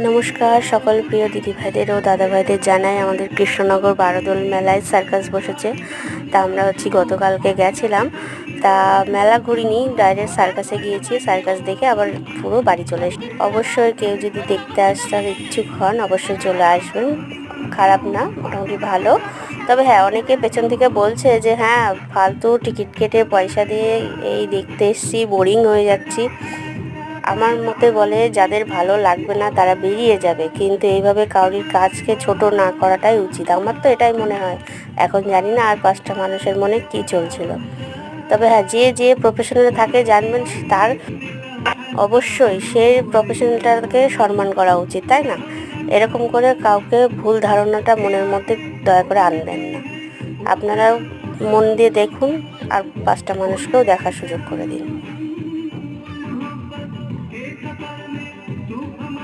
নমস্কার সকল প্রিয় দিদিভাইদের ও দাদাভাইদের জানাই আমাদের কৃষ্ণনগর বারোদোল মেলায় সার্কাস বসেছে। তা আমরা গতকালকে গেছিলাম, তা মেলা ঘুরিনি, ডাইরেক্ট সার্কাসে গিয়েছি। সার্কাস দেখে আবার পুরো বাড়ি চলে এসেছি। অবশ্যই কেউ যদি দেখতে আসার ইচ্ছুক হন অবশ্যই চলে আসবেন, খারাপ না, মোটামুটি ভালো। তবে হ্যাঁ, অনেকে পেছন থেকে বলছে যে হ্যাঁ ফালতু টিকিট কেটে পয়সা দিয়ে এই দেখতে এসছি, বোরিং হয়ে যাচ্ছি। আমার মতে বলে যাদের ভালো লাগবে না তারা বেরিয়ে যাবে, কিন্তু এইভাবে কারোর কাজকে ছোট না করাটাই উচিত। আমার তো এটাই মনে হয়। এখন জানি না আর 5টা মানুষের মনে কী চলছিল। তবে হ্যাঁ, যে যে প্রফেশনালে থাকে জানবেন তার অবশ্যই সেই প্রফেশনালটাকে সম্মান করা উচিত, তাই না? এরকম করে কাউকে ভুল ধারণাটা মনের মধ্যে দয়া করে আনবেন না। আপনারাও মন দিয়ে দেখুন আর 5টা মানুষকেও দেখার সুযোগ করে দিন।